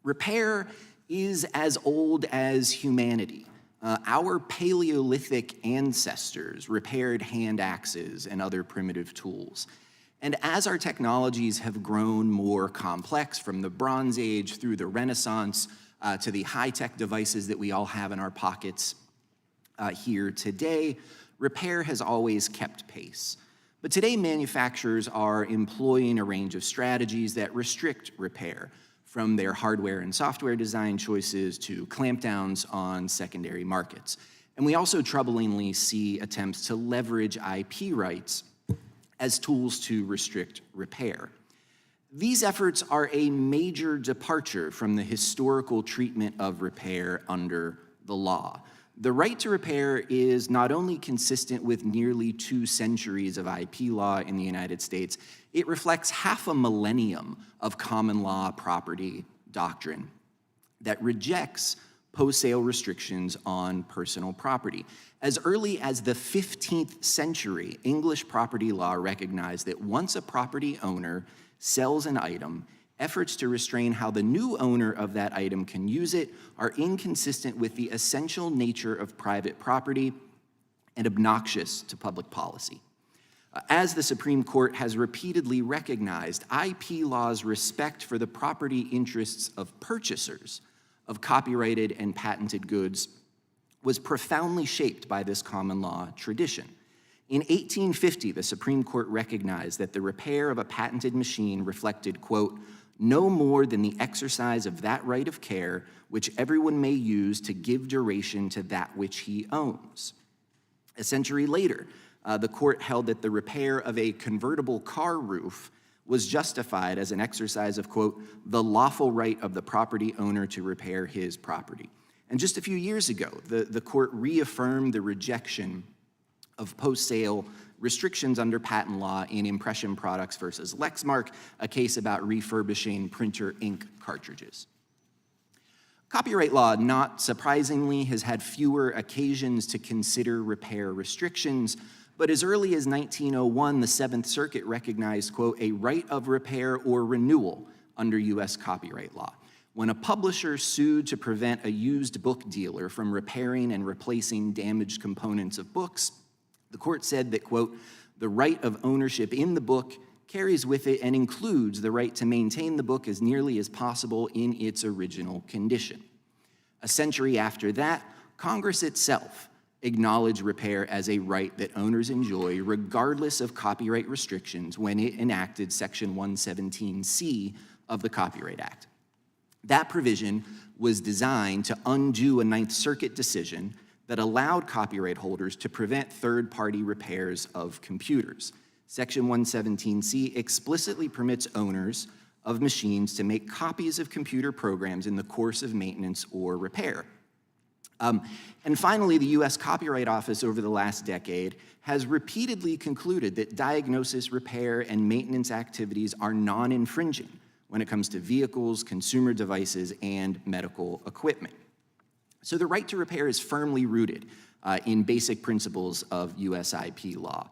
Repair is as old as humanity. Our Paleolithic ancestors repaired hand axes and other primitive tools. And as our technologies have grown more complex, from the Bronze Age through the Renaissance to the high-tech devices that we all have in our pockets here today, repair has always kept pace. But today, manufacturers are employing a range of strategies that restrict repair, from their hardware and software design choices to clampdowns on secondary markets. And we also troublingly see attempts to leverage IP rights as tools to restrict repair. These efforts are a major departure from the historical treatment of repair under the law. The right to repair is not only consistent with nearly 2 centuries of IP law in the United States, it reflects half a millennium of common law property doctrine that rejects post-sale restrictions on personal property. As early as the 15th century, English property law recognized that once a property owner sells an item, efforts to restrain how the new owner of that item can use it are inconsistent with the essential nature of private property and obnoxious to public policy. As the Supreme Court has repeatedly recognized, IP law's respect for the property interests of purchasers of copyrighted and patented goods was profoundly shaped by this common law tradition. In 1850, the Supreme Court recognized that the repair of a patented machine reflected, quote, no more than the exercise of that right of care which everyone may use to give duration to that which he owns. A century later, the court held that the repair of a convertible car roof was justified as an exercise of, quote, the lawful right of the property owner to repair his property. And just a few years ago, the court reaffirmed the rejection of post-sale restrictions under patent law in Impression Products versus Lexmark, a case about refurbishing printer ink cartridges. Copyright law, not surprisingly, has had fewer occasions to consider repair restrictions, but as early as 1901, the Seventh Circuit recognized, quote, a right of repair or renewal under US copyright law. When a publisher sued to prevent a used book dealer from repairing and replacing damaged components of books, the court said that, quote, the right of ownership in the book carries with it and includes the right to maintain the book as nearly as possible in its original condition. A century after that, Congress itself acknowledged repair as a right that owners enjoy regardless of copyright restrictions when it enacted Section 117C of the Copyright Act. That provision was designed to undo a Ninth Circuit decision that allowed copyright holders to prevent third-party repairs of computers. Section 117C explicitly permits owners of machines to make copies of computer programs in the course of maintenance or repair. And finally, the US Copyright Office over the last decade has repeatedly concluded that diagnosis, repair, and maintenance activities are non-infringing when it comes to vehicles, consumer devices, and medical equipment. So the right to repair is firmly rooted in basic principles of US IP law.